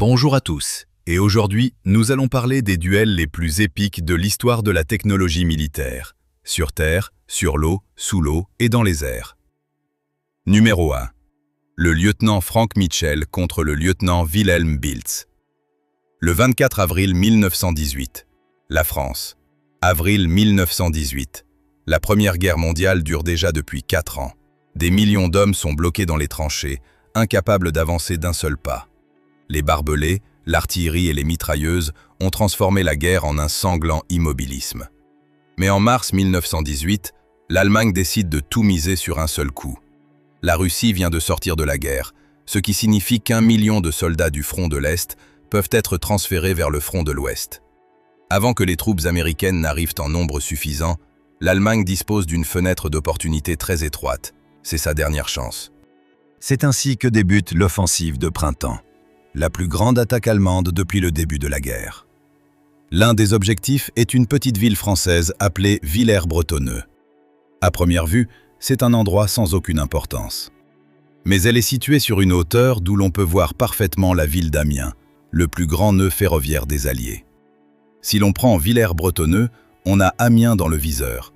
Bonjour à tous, et aujourd'hui, nous allons parler des duels les plus épiques de l'histoire de la technologie militaire, sur Terre, sur l'eau, sous l'eau et dans les airs. Numéro 1. Le lieutenant Frank Mitchell contre le lieutenant Wilhelm Biltz. Le 24 avril 1918. La France. Avril 1918. La Première Guerre mondiale dure déjà depuis 4 ans. Des millions d'hommes sont bloqués dans les tranchées, incapables d'avancer d'un seul pas. Les barbelés, l'artillerie et les mitrailleuses ont transformé la guerre en un sanglant immobilisme. Mais en mars 1918, l'Allemagne décide de tout miser sur un seul coup. La Russie vient de sortir de la guerre, ce qui signifie qu'1 million de soldats du front de l'Est peuvent être transférés vers le front de l'Ouest. Avant que les troupes américaines n'arrivent en nombre suffisant, l'Allemagne dispose d'une fenêtre d'opportunité très étroite. C'est sa dernière chance. C'est ainsi que débute l'offensive de printemps, la plus grande attaque allemande depuis le début de la guerre. L'un des objectifs est une petite ville française appelée Villers-Bretonneux. À première vue, c'est un endroit sans aucune importance. Mais elle est située sur une hauteur d'où l'on peut voir parfaitement la ville d'Amiens, le plus grand nœud ferroviaire des Alliés. Si l'on prend Villers-Bretonneux, on a Amiens dans le viseur.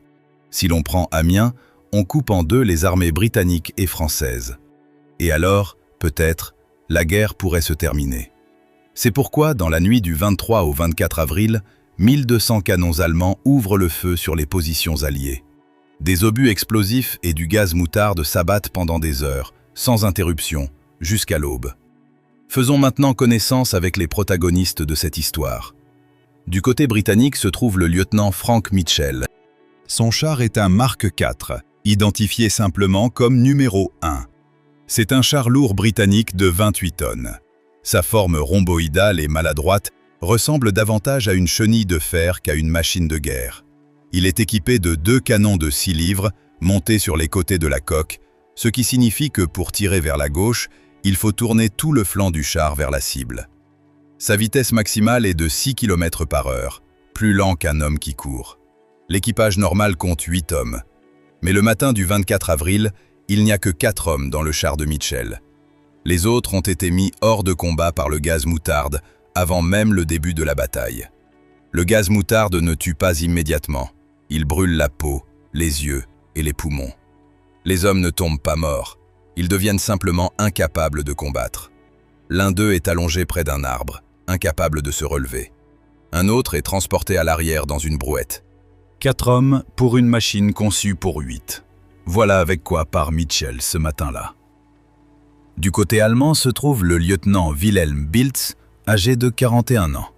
Si l'on prend Amiens, on coupe en deux les armées britanniques et françaises. Et alors, peut-être, la guerre pourrait se terminer. C'est pourquoi, dans la nuit du 23 au 24 avril, 1200 canons allemands ouvrent le feu sur les positions alliées. Des obus explosifs et du gaz moutarde s'abattent pendant des heures, sans interruption, jusqu'à l'aube. Faisons maintenant connaissance avec les protagonistes de cette histoire. Du côté britannique se trouve le lieutenant Frank Mitchell. Son char est un Mark IV, identifié simplement comme numéro 1. C'est un char lourd britannique de 28 tonnes. Sa forme rhomboïdale et maladroite ressemble davantage à une chenille de fer qu'à une machine de guerre. Il est équipé de 2 canons de 6 livres montés sur les côtés de la coque, ce qui signifie que pour tirer vers la gauche, il faut tourner tout le flanc du char vers la cible. Sa vitesse maximale est de 6 km/h, plus lent qu'un homme qui court. L'équipage normal compte 8 hommes. Mais le matin du 24 avril, il n'y a que 4 hommes dans le char de Mitchell. Les autres ont été mis hors de combat par le gaz moutarde avant même le début de la bataille. Le gaz moutarde ne tue pas immédiatement. Il brûle la peau, les yeux et les poumons. Les hommes ne tombent pas morts. Ils deviennent simplement incapables de combattre. L'un d'eux est allongé près d'un arbre, incapable de se relever. Un autre est transporté à l'arrière dans une brouette. 4 hommes pour une machine conçue pour 8. Voilà avec quoi part Mitchell ce matin-là. Du côté allemand se trouve le lieutenant Wilhelm Biltz, âgé de 41 ans.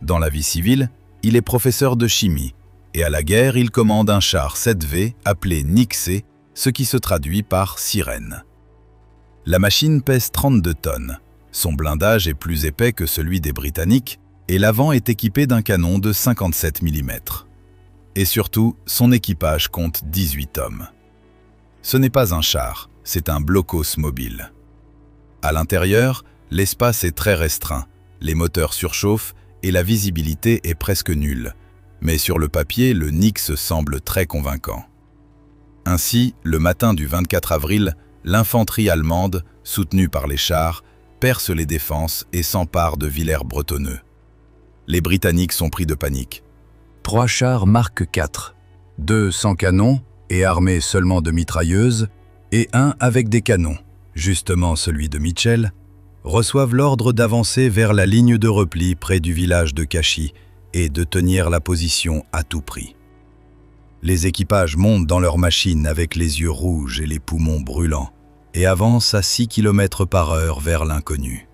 Dans la vie civile, il est professeur de chimie, et à la guerre, il commande un char 7V appelé Nixé, ce qui se traduit par sirène. La machine pèse 32 tonnes. Son blindage est plus épais que celui des Britanniques, et l'avant est équipé d'un canon de 57 mm. Et surtout, son équipage compte 18 hommes. Ce n'est pas un char, c'est un blocos mobile. À l'intérieur, l'espace est très restreint, les moteurs surchauffent et la visibilité est presque nulle. Mais sur le papier, le Nix semble très convaincant. Ainsi, le matin du 24 avril, l'infanterie allemande, soutenue par les chars, perce les défenses et s'empare de Villers-Bretonneux. Les Britanniques sont pris de panique. 3 chars Mark IV, 2 sans canon et armés seulement de mitrailleuses, et un avec des canons, justement celui de Mitchell, reçoivent l'ordre d'avancer vers la ligne de repli près du village de Cachy et de tenir la position à tout prix. Les équipages montent dans leurs machines avec les yeux rouges et les poumons brûlants et avancent à 6 km/h vers l'inconnu.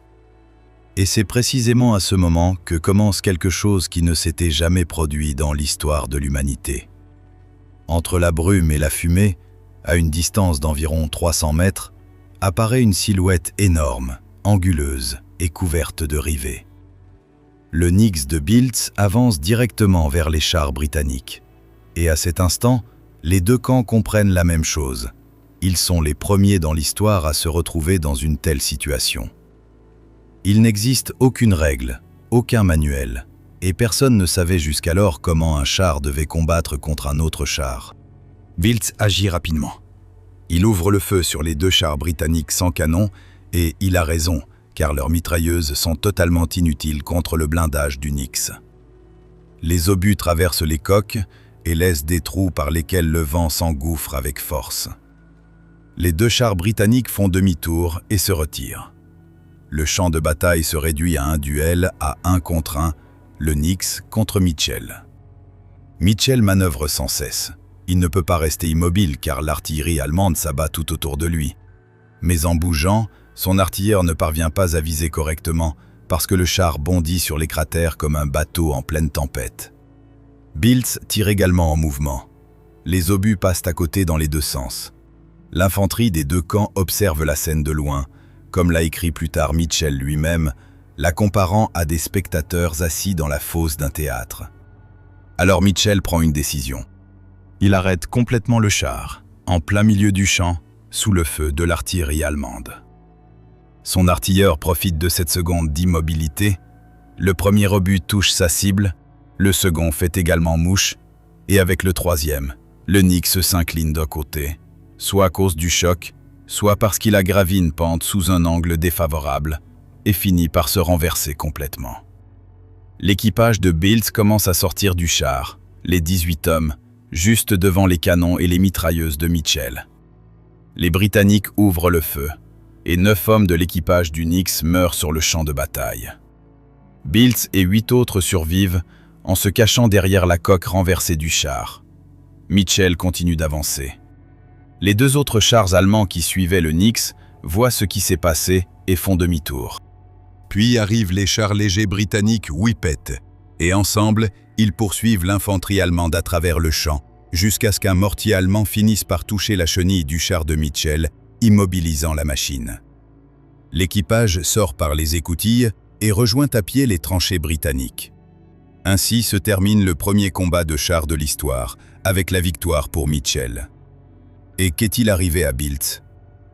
Et c'est précisément à ce moment que commence quelque chose qui ne s'était jamais produit dans l'histoire de l'humanité. Entre la brume et la fumée, à une distance d'environ 300 mètres, apparaît une silhouette énorme, anguleuse et couverte de rivets. Le Nix de Biltz avance directement vers les chars britanniques. Et à cet instant, les deux camps comprennent la même chose. Ils sont les premiers dans l'histoire à se retrouver dans une telle situation. Il n'existe aucune règle, aucun manuel, et personne ne savait jusqu'alors comment un char devait combattre contre un autre char. Biltz agit rapidement. Il ouvre le feu sur les 2 chars britanniques sans canon, et il a raison, car leurs mitrailleuses sont totalement inutiles contre le blindage du Nix. Les obus traversent les coques et laissent des trous par lesquels le vent s'engouffre avec force. Les deux chars britanniques font demi-tour et se retirent. Le champ de bataille se réduit à un duel à 1 contre 1, le Nix contre Mitchell. Mitchell manœuvre sans cesse. Il ne peut pas rester immobile car l'artillerie allemande s'abat tout autour de lui. Mais en bougeant, son artilleur ne parvient pas à viser correctement parce que le char bondit sur les cratères comme un bateau en pleine tempête. Biltz tire également en mouvement. Les obus passent à côté dans les deux sens. L'infanterie des deux camps observe la scène de loin, comme l'a écrit plus tard Mitchell lui-même, la comparant à des spectateurs assis dans la fosse d'un théâtre. Alors Mitchell prend une décision. Il arrête complètement le char, en plein milieu du champ, sous le feu de l'artillerie allemande. Son artilleur profite de cette seconde d'immobilité. Le premier obus touche sa cible, le second fait également mouche, et avec le troisième, le Nix s'incline d'un côté, soit à cause du choc, soit parce qu'il a gravi une pente sous un angle défavorable, et finit par se renverser complètement. L'équipage de Biltz commence à sortir du char, les 18 hommes, juste devant les canons et les mitrailleuses de Mitchell. Les Britanniques ouvrent le feu, et 9 hommes de l'équipage du Nix meurent sur le champ de bataille. Biltz et 8 autres survivent en se cachant derrière la coque renversée du char. Mitchell continue d'avancer. Les 2 autres chars allemands qui suivaient le Nix voient ce qui s'est passé et font demi-tour. Puis arrivent les chars légers britanniques Whippet, et ensemble, ils poursuivent l'infanterie allemande à travers le champ, jusqu'à ce qu'un mortier allemand finisse par toucher la chenille du char de Mitchell, immobilisant la machine. L'équipage sort par les écoutilles et rejoint à pied les tranchées britanniques. Ainsi se termine le premier combat de chars de l'histoire, avec la victoire pour Mitchell. Et qu'est-il arrivé à Biltz?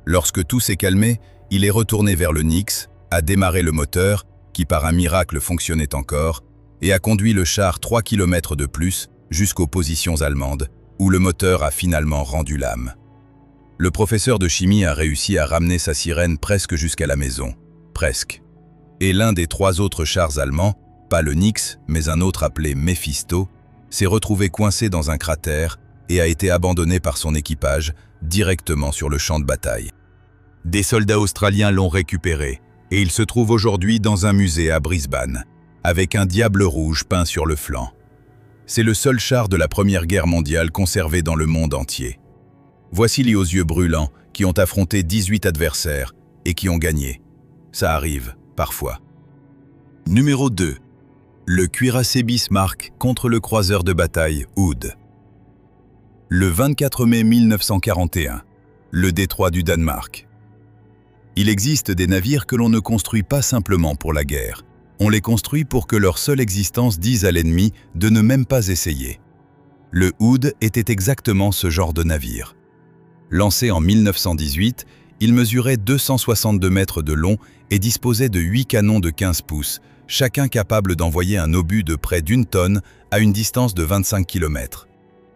Lorsque tout s'est calmé, il est retourné vers le Nix, a démarré le moteur, qui par un miracle fonctionnait encore, et a conduit le char 3 km de plus jusqu'aux positions allemandes, où le moteur a finalement rendu l'âme. Le professeur de chimie a réussi à ramener sa sirène presque jusqu'à la maison. Presque. Et l'un des 3 autres chars allemands, pas le Nix, mais un autre appelé Mephisto, s'est retrouvé coincé dans un cratère et a été abandonné par son équipage directement sur le champ de bataille. Des soldats australiens l'ont récupéré et il se trouve aujourd'hui dans un musée à Brisbane, avec un diable rouge peint sur le flanc. C'est le seul char de la Première Guerre mondiale conservé dans le monde entier. Voici les aux yeux brûlants qui ont affronté 18 adversaires et qui ont gagné. Ça arrive, parfois. Numéro 2. Le cuirassé Bismarck contre le croiseur de bataille Hood. Le 24 mai 1941, le détroit du Danemark. Il existe des navires que l'on ne construit pas simplement pour la guerre. On les construit pour que leur seule existence dise à l'ennemi de ne même pas essayer. Le Hood était exactement ce genre de navire. Lancé en 1918, il mesurait 262 mètres de long et disposait de 8 canons de 15 pouces, chacun capable d'envoyer un obus de près d'1 tonne à une distance de 25 km.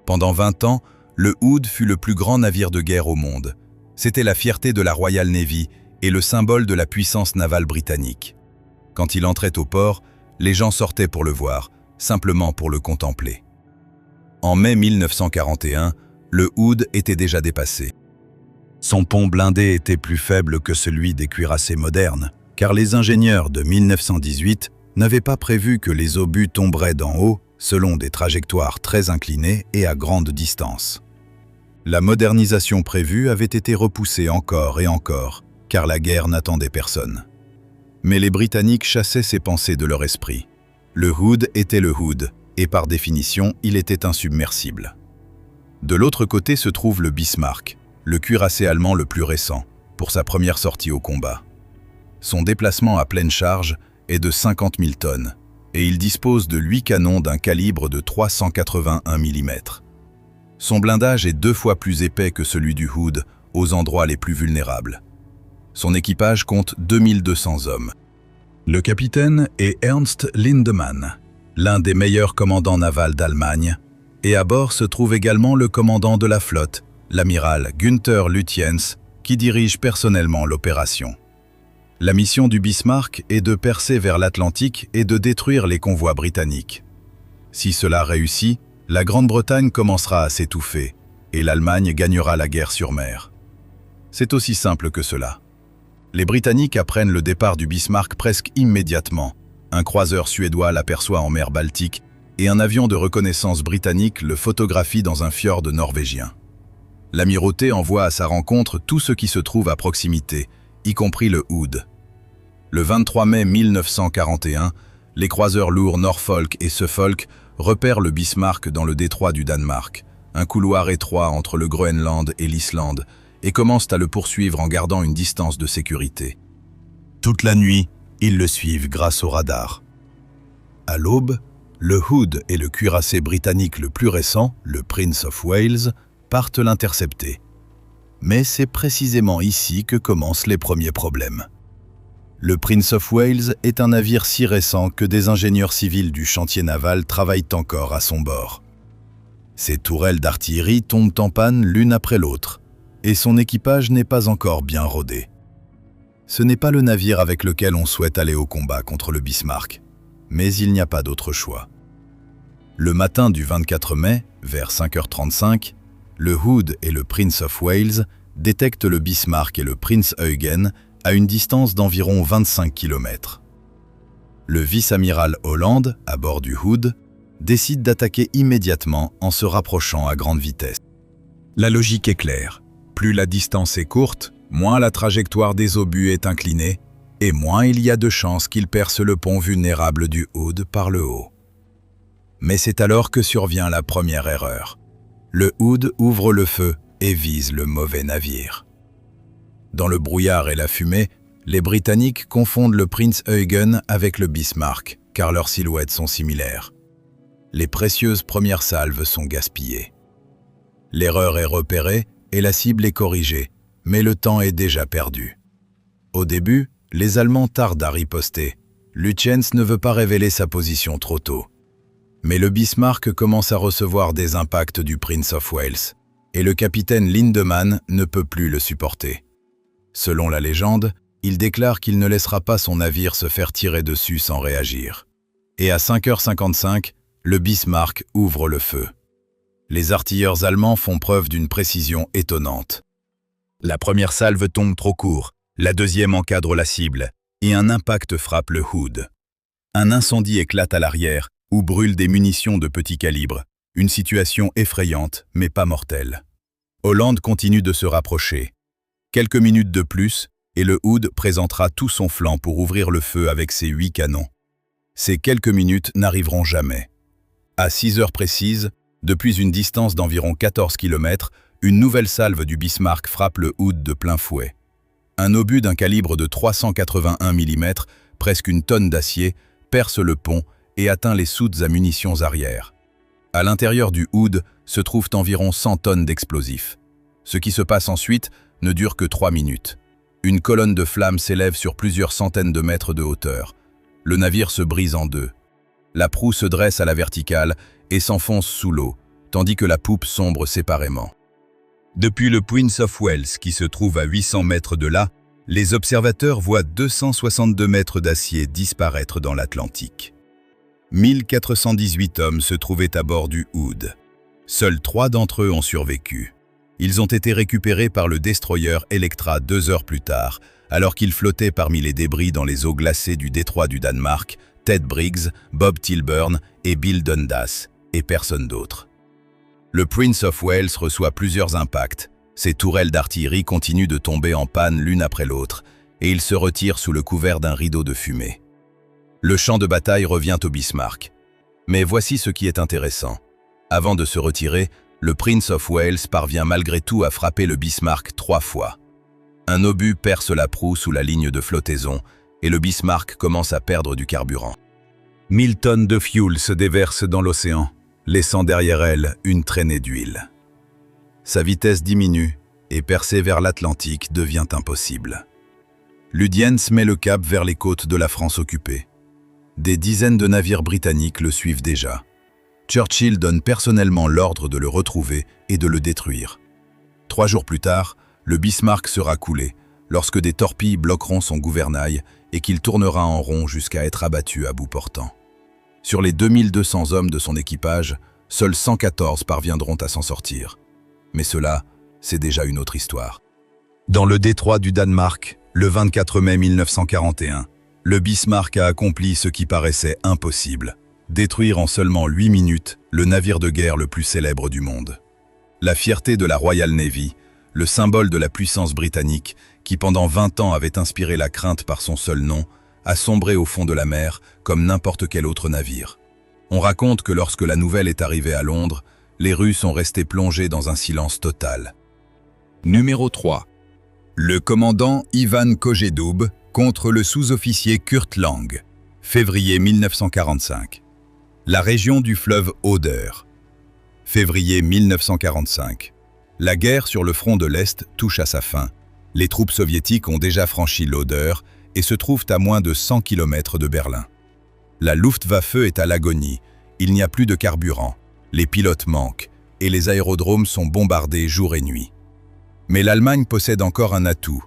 Pendant 20 ans, le Hood fut le plus grand navire de guerre au monde. C'était la fierté de la Royal Navy et le symbole de la puissance navale britannique. Quand il entrait au port, les gens sortaient pour le voir, simplement pour le contempler. En mai 1941, le Hood était déjà dépassé. Son pont blindé était plus faible que celui des cuirassés modernes, car les ingénieurs de 1918 n'avaient pas prévu que les obus tomberaient d'en haut selon des trajectoires très inclinées et à grande distance. La modernisation prévue avait été repoussée encore et encore, car la guerre n'attendait personne. Mais les Britanniques chassaient ces pensées de leur esprit. Le Hood était le Hood, et par définition, il était insubmersible. De l'autre côté se trouve le Bismarck, le cuirassé allemand le plus récent, pour sa première sortie au combat. Son déplacement à pleine charge est de 50 000 tonnes, et il dispose de 8 canons d'un calibre de 381 mm. Son blindage est 2 fois plus épais que celui du Hood, aux endroits les plus vulnérables. Son équipage compte 2200 hommes. Le capitaine est Ernst Lindemann, l'un des meilleurs commandants navals d'Allemagne, et à bord se trouve également le commandant de la flotte, l'amiral Günther Lutyens, qui dirige personnellement l'opération. La mission du Bismarck est de percer vers l'Atlantique et de détruire les convois britanniques. Si cela réussit, la Grande-Bretagne commencera à s'étouffer et l'Allemagne gagnera la guerre sur mer. C'est aussi simple que cela. Les Britanniques apprennent le départ du Bismarck presque immédiatement. Un croiseur suédois l'aperçoit en mer Baltique et un avion de reconnaissance britannique le photographie dans un fjord norvégien. L'amirauté envoie à sa rencontre tout ce qui se trouve à proximité, y compris le Hood. Le 23 mai 1941, les croiseurs lourds Norfolk et Suffolk repèrent le Bismarck dans le détroit du Danemark, un couloir étroit entre le Groenland et l'Islande, et commencent à le poursuivre en gardant une distance de sécurité. Toute la nuit, ils le suivent grâce au radar. À l'aube, le Hood et le cuirassé britannique le plus récent, le Prince of Wales, partent l'intercepter. Mais c'est précisément ici que commencent les premiers problèmes. Le Prince of Wales est un navire si récent que des ingénieurs civils du chantier naval travaillent encore à son bord. Ses tourelles d'artillerie tombent en panne l'une après l'autre, et son équipage n'est pas encore bien rodé. Ce n'est pas le navire avec lequel on souhaite aller au combat contre le Bismarck, mais il n'y a pas d'autre choix. Le matin du 24 mai, vers 5h35, le Hood et le Prince of Wales détectent le Bismarck et le Prince Eugen à une distance d'environ 25 km. Le vice-amiral Holland, à bord du Hood, décide d'attaquer immédiatement en se rapprochant à grande vitesse. La logique est claire. Plus la distance est courte, moins la trajectoire des obus est inclinée, et moins il y a de chances qu'ils percent le pont vulnérable du Hood par le haut. Mais c'est alors que survient la première erreur. Le Hood ouvre le feu et vise le mauvais navire. Dans le brouillard et la fumée, les Britanniques confondent le Prince Eugen avec le Bismarck, car leurs silhouettes sont similaires. Les précieuses premières salves sont gaspillées. L'erreur est repérée et la cible est corrigée, mais le temps est déjà perdu. Au début, les Allemands tardent à riposter. Lütjens ne veut pas révéler sa position trop tôt. Mais le Bismarck commence à recevoir des impacts du Prince of Wales, et le capitaine Lindemann ne peut plus le supporter. Selon la légende, il déclare qu'il ne laissera pas son navire se faire tirer dessus sans réagir. Et à 5h55, le Bismarck ouvre le feu. Les artilleurs allemands font preuve d'une précision étonnante. La première salve tombe trop court, la deuxième encadre la cible, et un impact frappe le Hood. Un incendie éclate à l'arrière, où brûlent des munitions de petit calibre, une situation effrayante, mais pas mortelle. Holland continue de se rapprocher. Quelques minutes de plus, et le Hood présentera tout son flanc pour ouvrir le feu avec ses 8 canons. Ces quelques minutes n'arriveront jamais. À 6 heures précises, depuis une distance d'environ 14 km, une nouvelle salve du Bismarck frappe le Hood de plein fouet. Un obus d'un calibre de 381 mm, presque une tonne d'acier, perce le pont et atteint les soutes à munitions arrière. À l'intérieur du Hood se trouvent environ 100 tonnes d'explosifs. Ce qui se passe ensuite ne dure que 3 minutes. Une colonne de flammes s'élève sur plusieurs centaines de mètres de hauteur. Le navire se brise en deux. La proue se dresse à la verticale et s'enfonce sous l'eau, tandis que la poupe sombre séparément. Depuis le Prince of Wales, qui se trouve à 800 mètres de là, les observateurs voient 262 mètres d'acier disparaître dans l'Atlantique. 1418 hommes se trouvaient à bord du Hood. Seuls 3 d'entre eux ont survécu. Ils ont été récupérés par le destroyer Electra 2 heures plus tard, alors qu'ils flottaient parmi les débris dans les eaux glacées du détroit du Danemark, Ted Briggs, Bob Tilburn et Bill Dundas, et personne d'autre. Le Prince of Wales reçoit plusieurs impacts. Ses tourelles d'artillerie continuent de tomber en panne l'une après l'autre, et il se retire sous le couvert d'un rideau de fumée. Le champ de bataille revient au Bismarck. Mais voici ce qui est intéressant. Avant de se retirer, le Prince of Wales parvient malgré tout à frapper le Bismarck 3 fois. Un obus perce la proue sous la ligne de flottaison, et le Bismarck commence à perdre du carburant. 1000 tonnes de fuel se déversent dans l'océan, laissant derrière elle une traînée d'huile. Sa vitesse diminue et percer vers l'Atlantique devient impossible. Lütjens met le cap vers les côtes de la France occupée. Des dizaines de navires britanniques le suivent déjà. Churchill donne personnellement l'ordre de le retrouver et de le détruire. 3 jours plus tard, le Bismarck sera coulé, lorsque des torpilles bloqueront son gouvernail et qu'il tournera en rond jusqu'à être abattu à bout portant. Sur les 2200 hommes de son équipage, seuls 114 parviendront à s'en sortir. Mais cela, c'est déjà une autre histoire. Dans le détroit du Danemark, le 24 mai 1941, le Bismarck a accompli ce qui paraissait impossible, détruire en seulement 8 minutes le navire de guerre le plus célèbre du monde. La fierté de la Royal Navy, le symbole de la puissance britannique, qui pendant 20 ans avait inspiré la crainte par son seul nom, a sombré au fond de la mer comme n'importe quel autre navire. On raconte que lorsque la nouvelle est arrivée à Londres, les Russes ont resté plongés dans un silence total. Numéro 3. Le commandant Ivan Kojedoub contre le sous-officier Kurt Lang, février 1945. La région du fleuve Oder. Février 1945. La guerre sur le front de l'Est touche à sa fin. Les troupes soviétiques ont déjà franchi l'Oder et se trouvent à moins de 100 km de Berlin. La Luftwaffe est à l'agonie, il n'y a plus de carburant, les pilotes manquent et les aérodromes sont bombardés jour et nuit. Mais l'Allemagne possède encore un atout,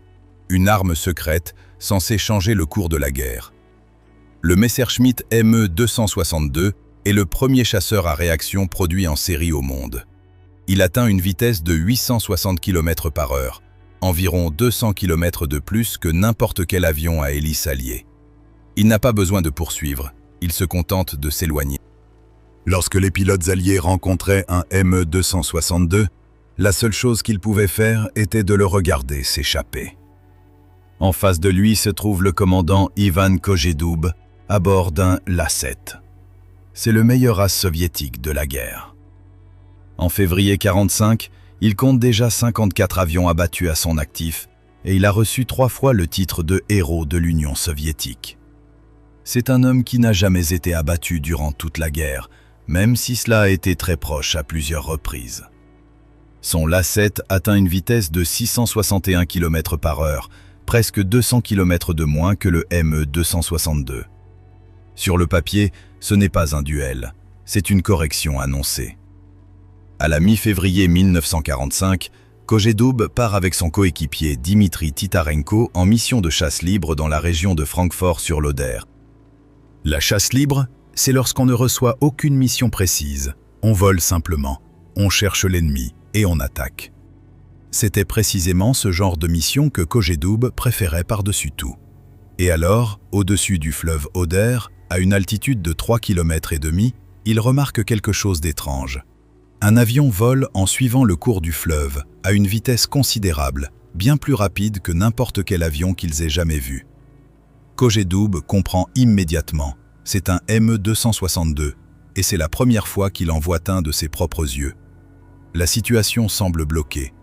une arme secrète censée changer le cours de la guerre. Le Messerschmitt Me-262 est le premier chasseur à réaction produit en série au monde. Il atteint une vitesse de 860 km/h, environ 200 km de plus que n'importe quel avion à hélice alliée. Il n'a pas besoin de poursuivre, il se contente de s'éloigner. Lorsque les pilotes alliés rencontraient un Me-262, la seule chose qu'ils pouvaient faire était de le regarder s'échapper. En face de lui se trouve le commandant Ivan Kojedoub à bord d'un La-7. C'est le meilleur as soviétique de la guerre. En février 1945, il compte déjà 54 avions abattus à son actif et il a reçu 3 fois le titre de héros de l'Union soviétique. C'est un homme qui n'a jamais été abattu durant toute la guerre, même si cela a été très proche à plusieurs reprises. Son La-7 atteint une vitesse de 661 km/h, presque 200 km de moins que le Me-262. Sur le papier, ce n'est pas un duel, c'est une correction annoncée. À la mi-février 1945, Kojedoub part avec son coéquipier Dimitri Titarenko en mission de chasse libre dans la région de Francfort-sur-l'Oder. La chasse libre, c'est lorsqu'on ne reçoit aucune mission précise. On vole simplement, on cherche l'ennemi et on attaque. C'était précisément ce genre de mission que Kojedoub préférait par-dessus tout. Et alors, au-dessus du fleuve Oder, à une altitude de 3,5 km, il remarque quelque chose d'étrange. Un avion vole en suivant le cours du fleuve, à une vitesse considérable, bien plus rapide que n'importe quel avion qu'ils aient jamais vu. Kojedoub comprend immédiatement, c'est un Me-262, et c'est la première fois qu'il en voit un de ses propres yeux. La situation semble bloquée.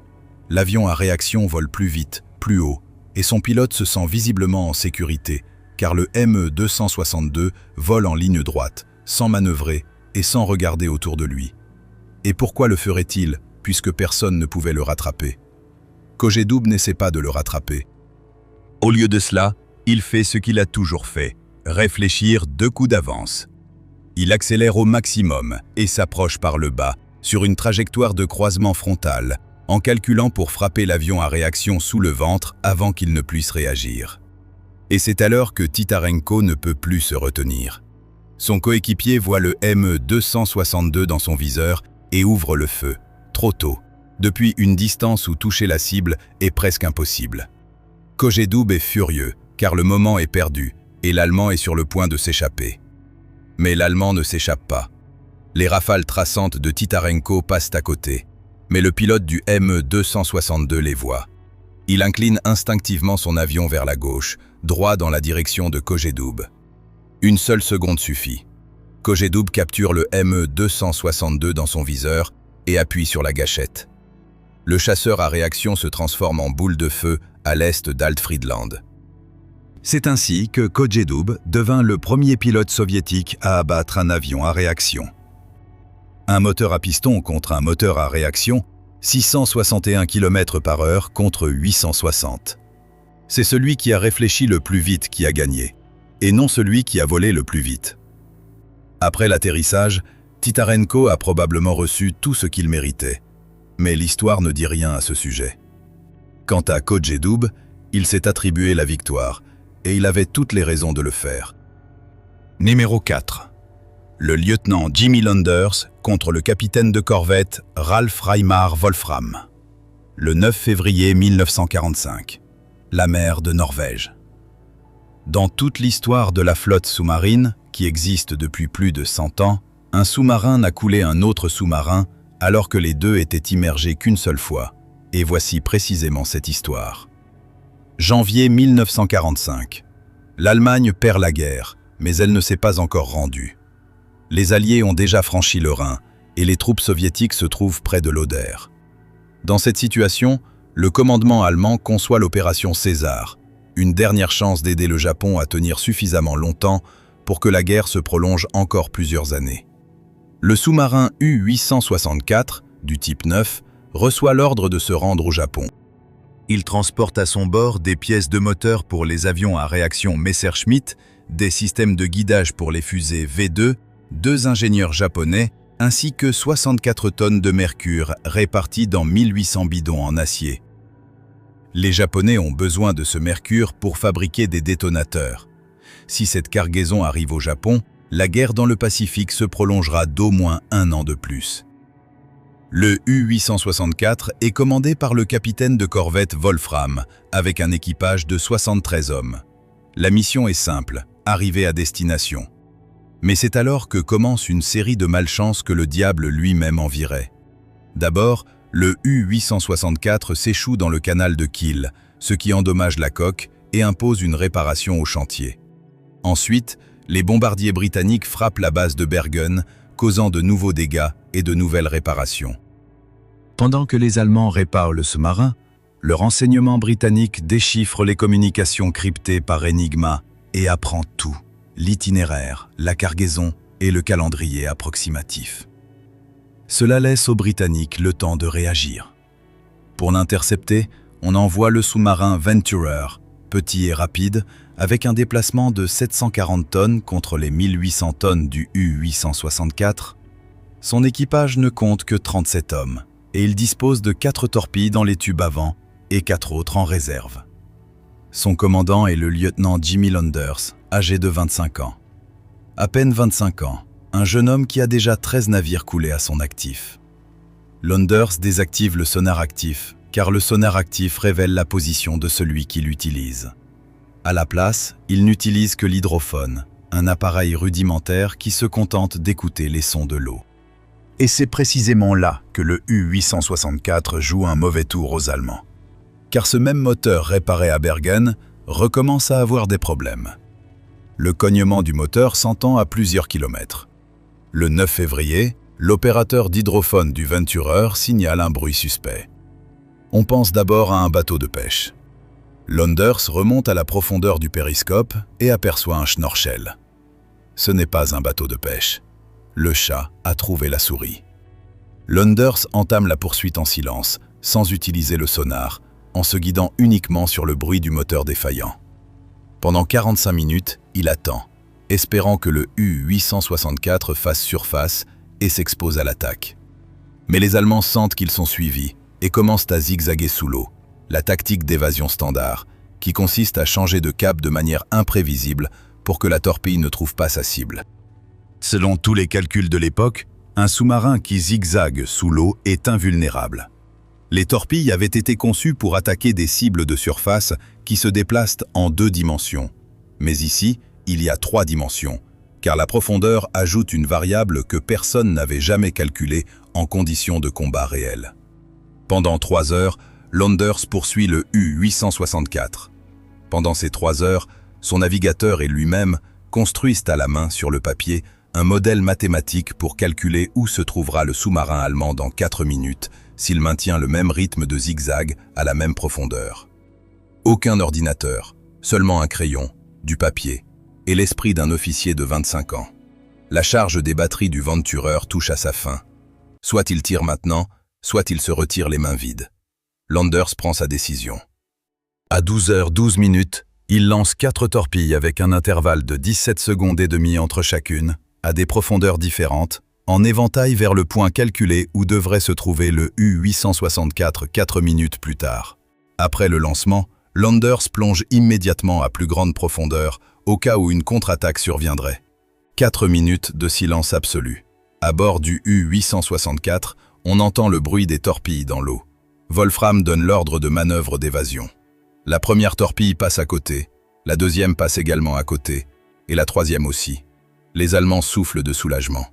L'avion à réaction vole plus vite, plus haut, et son pilote se sent visiblement en sécurité, car le Me-262 vole en ligne droite, sans manœuvrer et sans regarder autour de lui. Et pourquoi le ferait-il, puisque personne ne pouvait le rattraper? Kojedoub n'essaie pas de le rattraper. Au lieu de cela, il fait ce qu'il a toujours fait, réfléchir 2 coups d'avance. Il accélère au maximum et s'approche par le bas, sur une trajectoire de croisement frontal, en calculant pour frapper l'avion à réaction sous le ventre avant qu'il ne puisse réagir. Et c'est alors que Titarenko ne peut plus se retenir. Son coéquipier voit le Me-262 dans son viseur et ouvre le feu, trop tôt, depuis une distance où toucher la cible est presque impossible. Kojedoub est furieux, car le moment est perdu, et l'Allemand est sur le point de s'échapper. Mais l'Allemand ne s'échappe pas. Les rafales traçantes de Titarenko passent à côté, mais le pilote du Me-262 les voit. Il incline instinctivement son avion vers la gauche, droit dans la direction de Kojedoub. Une seule seconde suffit. Kojedoub capture le Me-262 dans son viseur et appuie sur la gâchette. Le chasseur à réaction se transforme en boule de feu à l'est d'Alt-Friedland. C'est ainsi que Kojedoub devint le premier pilote soviétique à abattre un avion à réaction. Un moteur à piston contre un moteur à réaction, 661 km/h contre 860. C'est celui qui a réfléchi le plus vite qui a gagné, et non celui qui a volé le plus vite. Après l'atterrissage, Titarenko a probablement reçu tout ce qu'il méritait, mais l'histoire ne dit rien à ce sujet. Quant à Kojedoub, Il s'est attribué la victoire, et il avait toutes les raisons de le faire. Numéro 4. Le lieutenant Jimmy Landers contre le capitaine de corvette Ralph Reimar Wolfram. Le 9 février 1945. La mer de Norvège. Dans toute l'histoire de la flotte sous-marine, qui existe depuis plus de 100 ans, un sous-marin n'a coulé un autre sous-marin alors que les deux étaient immergés qu'une seule fois. Et voici précisément cette histoire. Janvier 1945. L'Allemagne perd la guerre, mais elle ne s'est pas encore rendue. Les Alliés ont déjà franchi le Rhin et les troupes soviétiques se trouvent près de l'Oder. Dans cette situation, le commandement allemand conçoit l'opération César, une dernière chance d'aider le Japon à tenir suffisamment longtemps pour que la guerre se prolonge encore plusieurs années. Le sous-marin U-864, du type 9, reçoit l'ordre de se rendre au Japon. Il transporte à son bord des pièces de moteur pour les avions à réaction Messerschmitt, des systèmes de guidage pour les fusées V2, 2 ingénieurs japonais, ainsi que 64 tonnes de mercure réparties dans 1800 bidons en acier. Les Japonais ont besoin de ce mercure pour fabriquer des détonateurs. Si cette cargaison arrive au Japon, la guerre dans le Pacifique se prolongera d'au moins 1 an de plus. Le U-864 est commandé par le capitaine de corvette Wolfram, avec un équipage de 73 hommes. La mission est simple, arriver à destination. Mais c'est alors que commence une série de malchances que le diable lui-même envierait. D'abord, le U-864 s'échoue dans le canal de Kiel, ce qui endommage la coque et impose une réparation au chantier. Ensuite, les bombardiers britanniques frappent la base de Bergen, causant de nouveaux dégâts et de nouvelles réparations. Pendant que les Allemands réparent le sous-marin, le renseignement britannique déchiffre les communications cryptées par Enigma et apprend tout, l'itinéraire, la cargaison et le calendrier approximatif. Cela laisse aux Britanniques le temps de réagir. Pour l'intercepter, on envoie le sous-marin Venturer, petit et rapide, avec un déplacement de 740 tonnes contre les 1800 tonnes du U-864. Son équipage ne compte que 37 hommes, et il dispose de 4 torpilles dans les tubes avant et 4 autres en réserve. Son commandant est le lieutenant Jimmy Landers, âgé de 25 ans. À peine 25 ans, un jeune homme qui a déjà 13 navires coulés à son actif. Landers désactive le sonar actif, car le sonar actif révèle la position de celui qui l'utilise. À la place, il n'utilise que l'hydrophone, un appareil rudimentaire qui se contente d'écouter les sons de l'eau. Et c'est précisément là que le U-864 joue un mauvais tour aux Allemands. Car ce même moteur réparé à Bergen recommence à avoir des problèmes. Le cognement du moteur s'entend à plusieurs kilomètres. Le 9 février, l'opérateur d'hydrophone du Venturer signale un bruit suspect. On pense d'abord à un bateau de pêche. Landers remonte à la profondeur du périscope et aperçoit un schnorchel. Ce n'est pas un bateau de pêche. Le chat a trouvé la souris. Landers entame la poursuite en silence, sans utiliser le sonar, en se guidant uniquement sur le bruit du moteur défaillant. Pendant 45 minutes, il attend, espérant que le U-864 fasse surface et s'expose à l'attaque. Mais les Allemands sentent qu'ils sont suivis et commencent à zigzaguer sous l'eau, la tactique d'évasion standard, qui consiste à changer de cap de manière imprévisible pour que la torpille ne trouve pas sa cible. Selon tous les calculs de l'époque, un sous-marin qui zigzague sous l'eau est invulnérable. Les torpilles avaient été conçues pour attaquer des cibles de surface qui se déplacent en 2 dimensions. Mais ici, il y a 3 dimensions, car la profondeur ajoute une variable que personne n'avait jamais calculée en conditions de combat réel. Pendant 3 heures, Landers poursuit le U-864. Pendant ces 3 heures, son navigateur et lui-même construisent à la main sur le papier un modèle mathématique pour calculer où se trouvera le sous-marin allemand dans 4 minutes s'il maintient le même rythme de zigzag à la même profondeur. Aucun ordinateur, seulement un crayon, du papier et l'esprit d'un officier de 25 ans. La charge des batteries du Venturer touche à sa fin. Soit il tire maintenant, soit il se retire les mains vides. Landers prend sa décision. À 12h12, il lance 4 torpilles avec un intervalle de 17 secondes et demie entre chacune, à des profondeurs différentes, en éventail vers le point calculé où devrait se trouver le U-864 4 minutes plus tard. Après le lancement, Landers plonge immédiatement à plus grande profondeur au cas où une contre-attaque surviendrait. 4 minutes de silence absolu. À bord du U-864, on entend le bruit des torpilles dans l'eau. Wolfram donne l'ordre de manœuvre d'évasion. La première torpille passe à côté, la deuxième passe également à côté, et la troisième aussi. Les Allemands soufflent de soulagement.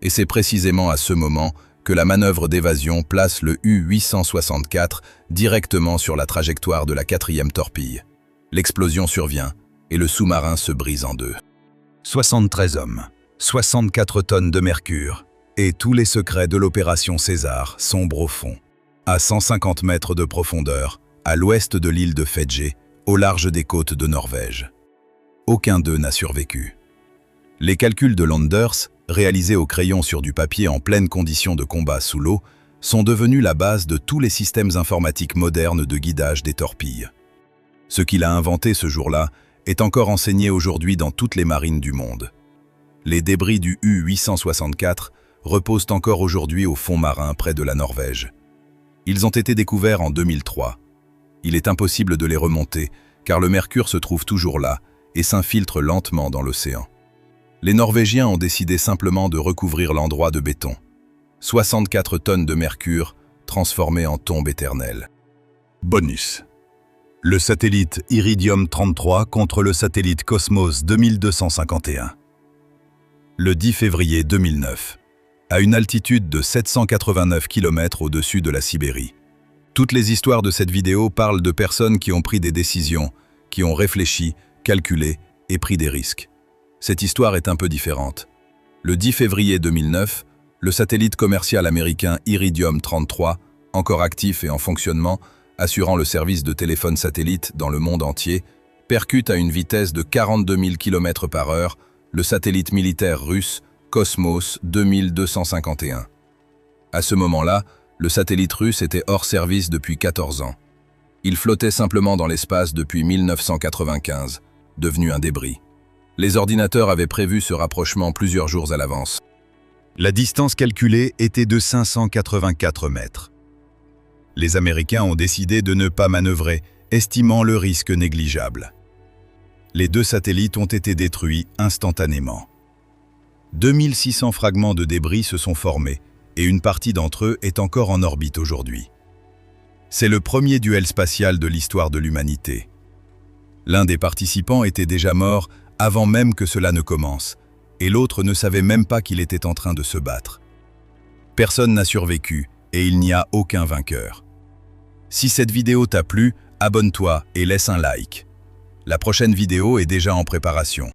Et c'est précisément à ce moment que la manœuvre d'évasion place le U-864 directement sur la trajectoire de la quatrième torpille. L'explosion survient et le sous-marin se brise en deux. 73 hommes, 64 tonnes de mercure, et tous les secrets de l'opération César sombrent au fond. À 150 mètres de profondeur, à l'ouest de l'île de Fedje, au large des côtes de Norvège. Aucun d'eux n'a survécu. Les calculs de Landers, réalisés au crayon sur du papier en pleine condition de combat sous l'eau, sont devenus la base de tous les systèmes informatiques modernes de guidage des torpilles. Ce qu'il a inventé ce jour-là est encore enseigné aujourd'hui dans toutes les marines du monde. Les débris du U-864 reposent encore aujourd'hui au fond marin près de la Norvège. Ils ont été découverts en 2003. Il est impossible de les remonter, car le mercure se trouve toujours là et s'infiltre lentement dans l'océan. Les Norvégiens ont décidé simplement de recouvrir l'endroit de béton. 64 tonnes de mercure transformées en tombe éternelle. Bonus. Le satellite Iridium 33 contre le satellite Cosmos 2251. Le 10 février 2009, à une altitude de 789 km au-dessus de la Sibérie. Toutes les histoires de cette vidéo parlent de personnes qui ont pris des décisions, qui ont réfléchi, calculé et pris des risques. Cette histoire est un peu différente. Le 10 février 2009, le satellite commercial américain Iridium 33, encore actif et en fonctionnement, assurant le service de téléphone satellite dans le monde entier, percute à une vitesse de 42 000 km/h le satellite militaire russe Cosmos 2251. À ce moment-là, le satellite russe était hors service depuis 14 ans. Il flottait simplement dans l'espace depuis 1995, devenu un débris. Les ordinateurs avaient prévu ce rapprochement plusieurs jours à l'avance. La distance calculée était de 584 mètres. Les Américains ont décidé de ne pas manœuvrer, estimant le risque négligeable. Les deux satellites ont été détruits instantanément. 2600 fragments de débris se sont formés et une partie d'entre eux est encore en orbite aujourd'hui. C'est le premier duel spatial de l'histoire de l'humanité. L'un des participants était déjà mort avant même que cela ne commence, et l'autre ne savait même pas qu'il était en train de se battre. Personne n'a survécu et il n'y a aucun vainqueur. Si cette vidéo t'a plu, abonne-toi et laisse un like. La prochaine vidéo est déjà en préparation.